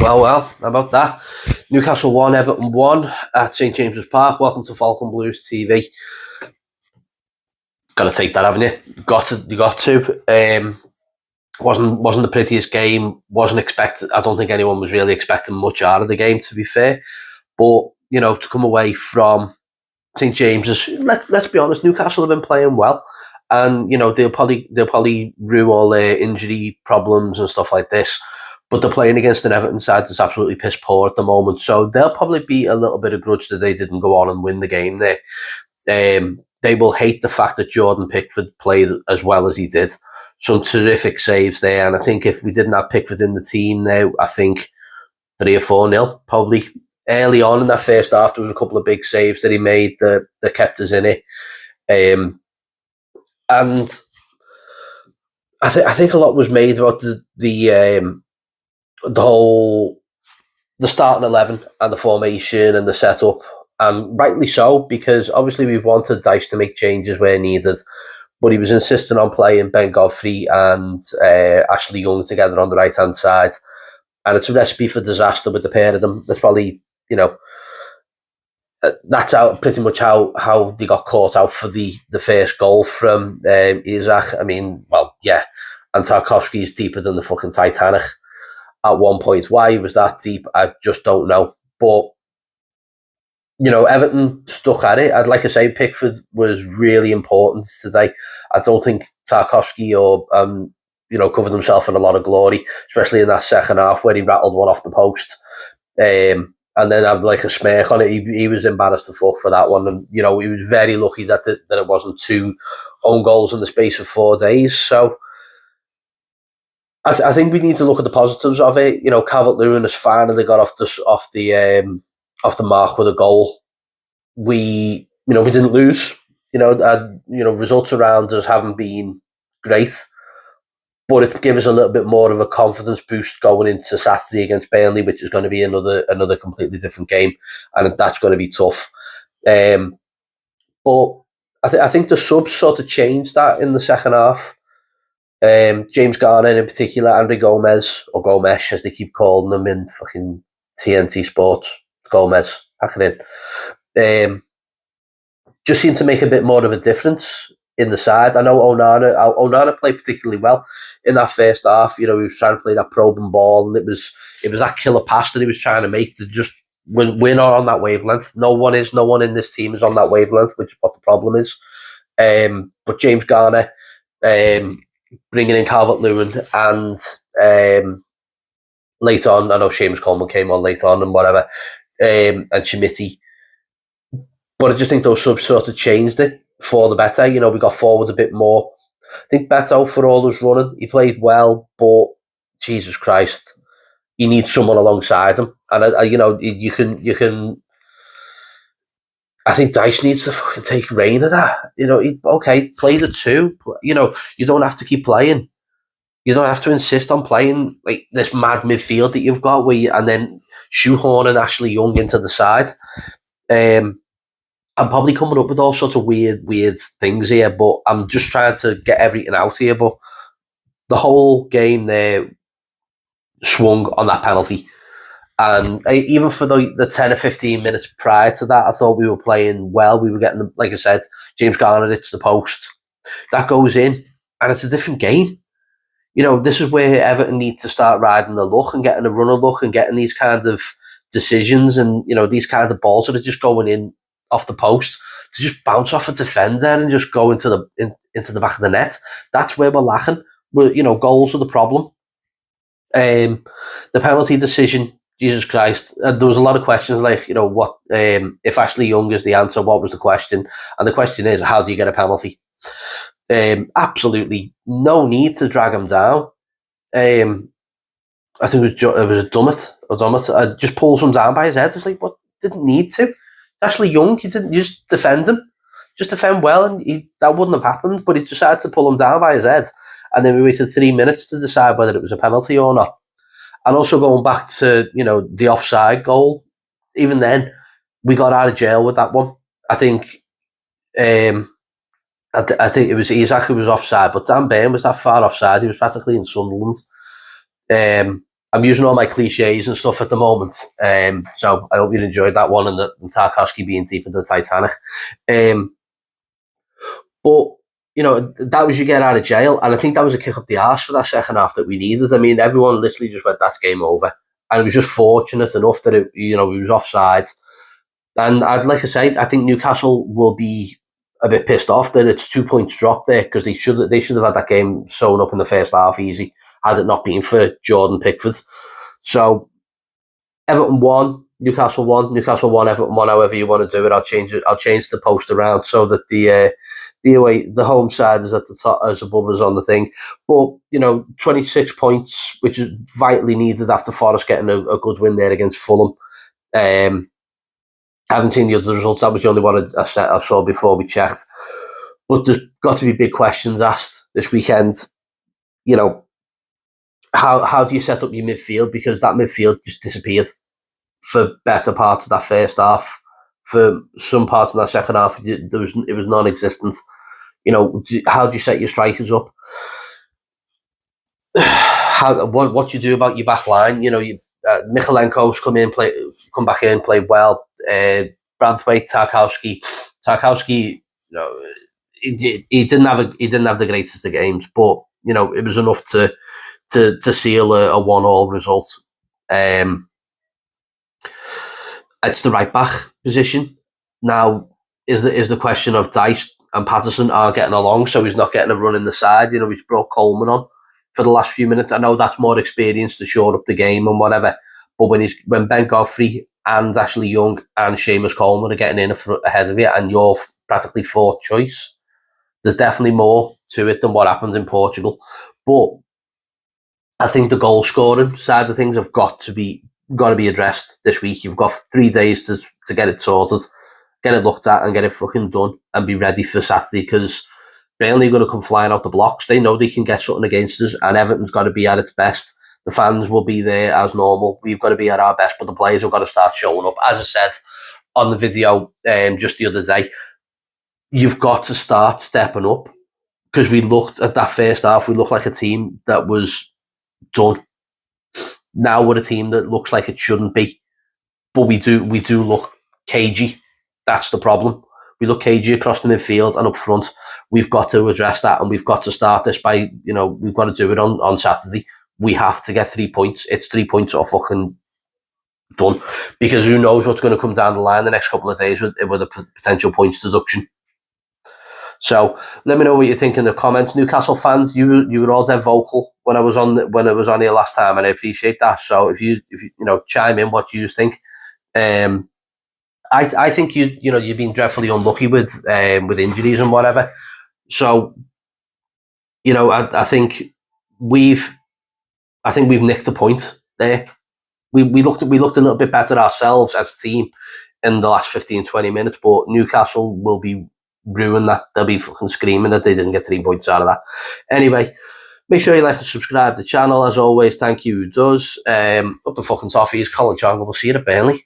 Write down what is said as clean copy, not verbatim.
Well, how about that? Newcastle 1, Everton 1 at St James's Park. Welcome to Falcon Blues TV. Got to take that, haven't you? You got to. Wasn't the prettiest game. Wasn't expected. I don't think anyone was really expecting much out of the game, to be fair. But to come away from St James's, let's be honest, Newcastle have been playing well, and they'll probably rue all their injury problems and stuff like this. But they're playing against an Everton side that's absolutely piss poor at the moment, so they'll probably be a little bit of grudge that they didn't go on and win the game there. They will hate the fact that Jordan Pickford played as well as he did. Some terrific saves there, and I think if we didn't have Pickford in the team now, I think 3 or 4-0 probably. Early on in that first half, there was a couple of big saves that he made that kept us in it, and I think a lot was made about the starting 11 and the formation and the setup, and rightly so, because obviously we've wanted Dice to make changes where needed, but he was insisting on playing Ben Godfrey and Ashley Young together on the right hand side, and it's a recipe for disaster with the pair of them. That's probably that's pretty much how they got caught out for the first goal from Isak. I mean, well, yeah, and Tarkowski is deeper than the fucking Titanic. At one point, why he was that deep, I just don't know. But Everton stuck at it. I'd like to say Pickford was really important today. I don't think Tarkowski or covered himself in a lot of glory, especially in that second half where he rattled one off the post, and then had like a smirk on it. He was embarrassed to fuck for that one, and he was very lucky that it wasn't 2 own goals in the space of 4 days. So I think we need to look at the positives of it. Calvert-Lewin is fine, and they got off the mark with a goal. We didn't lose. Results around us haven't been great, but it gave us a little bit more of a confidence boost going into Saturday against Burnley, which is going to be another completely different game, and that's going to be tough. But I think the subs sort of changed that in the second half. James Garner in particular, Andre Gomez, or Gomes as they keep calling them in fucking TNT Sports, Gomez, hack it in, just seemed to make a bit more of a difference in the side. I know Onana played particularly well in that first half. He was trying to play that probing ball, and it was that killer pass that he was trying to make. We're not on that wavelength. No one in this team is on that wavelength, which is what the problem is. But James Garner, bringing in Calvert-Lewin, and later on, I know Seamus Coleman came on later on and whatever, and Chimiti. But I just think those subs sort of changed it for the better. We got forward a bit more. I think Beto, for all his running, he played well, but Jesus Christ, you need someone alongside him. And you can. I think Dice needs to fucking take reign of that. Play the 2. You don't have to keep playing. You don't have to insist on playing like this mad midfield that you've got, and then shoehorning Ashley Young into the side. I'm probably coming up with all sorts of weird things here, but I'm just trying to get everything out here. But the whole game there swung on that penalty. And even for the 10 or 15 minutes prior to that, I thought we were playing well. We were getting, like I said, James Garner hits the post. That goes in, and it's a different game. This is where Everton need to start riding the luck and getting a runner luck and getting these kind of decisions and, these kinds of balls that are just going in off the post to just bounce off a defender and just go into the back of the net. That's where we're lacking. Goals are the problem. The penalty decision, Jesus Christ. There was a lot of questions like, what if Ashley Young is the answer, what was the question? And the question is, how do you get a penalty? Absolutely no need to drag him down. I think it was Dummett. Just pulls him down by his head. It's like, what? Didn't need to. Ashley Young, you didn't just defend him. Just defend well, and that wouldn't have happened, but he decided to pull him down by his head. And then we waited 3 minutes to decide whether it was a penalty or not. And also going back to, the offside goal, even then, we got out of jail with that one. I think I think it was Isak who was offside, but Dan Burn was that far offside. He was practically in Sunderland. I'm using all my cliches and stuff at the moment. So I hope you enjoyed that one, and Tarkowski being deep in the Titanic. But that was you get out of jail, and I think that was a kick up the arse for that second half that we needed. I mean, everyone literally just went, "That's game over," and it was just fortunate enough that it was offside. And like I say, I think Newcastle will be a bit pissed off that it's 2 points dropped there, because they should have had that game sewn up in the first half easy, had it not been for Jordan Pickford. So Everton won, Newcastle won, Everton won. However you want to do it, I'll change the post around so that the home side is at the top, as above us on the thing. But 26 points, which is vitally needed after Forest getting a good win there against Fulham. I haven't seen the other results. That was the only one I saw before we checked. But there's got to be big questions asked this weekend. How do you set up your midfield? Because that midfield just disappeared for better parts of that first half. For some parts of that second half, it was non-existent. How do you set your strikers up? What do you do about your back line? Michalenko's come back in, played well. Branthwaite, Tarkowski, he didn't have the greatest of games, but it was enough to seal a 1-1 result. It's the right back position now. Is the question of Dice and Patterson are getting along, so he's not getting a run in the side. He's brought Coleman on for the last few minutes. I know that's more experience to shore up the game and whatever, but when Ben Godfrey and Ashley Young and Seamus Coleman are getting in ahead of you, and you're practically fourth choice, there's definitely more to it than what happened in Portugal. But I think the goal scoring side of things have got to be addressed this week. You've got 3 days to get it sorted, get it looked at, and get it fucking done, and be ready for Saturday, because Burnley are going to come flying out the blocks. They know they can get something against us, and Everton's got to be at its best. The fans will be there as normal. We've got to be at our best, but the players have got to start showing up. As I said on the video just the other day, you've got to start stepping up, because we looked at that first half, we looked like a team that was done. Now we're a team that looks like it shouldn't be, but we do look cagey. That's the problem. We look cagey across the midfield and up front. We've got to address that, and we've got to start this by, we've got to do it on Saturday. We have to get 3 points. It's 3 points or fucking done, because who knows what's going to come down the line the next couple of days with a potential points deduction. So let me know what you think in the comments. Newcastle fans, you were all dead vocal when I was on here last time, and I appreciate that. So if you chime in what you think. I think you've been dreadfully unlucky with injuries and whatever. So I think we've nicked the point there. We looked a little bit better ourselves as a team in the last 15-20 minutes, but Newcastle will be ruined that. They'll be fucking screaming that they didn't get 3 points out of that. Anyway, make sure you like and subscribe to the channel. As always, thank you who does. Up the fucking toffees, Colin Chong. We'll see you at Burnley.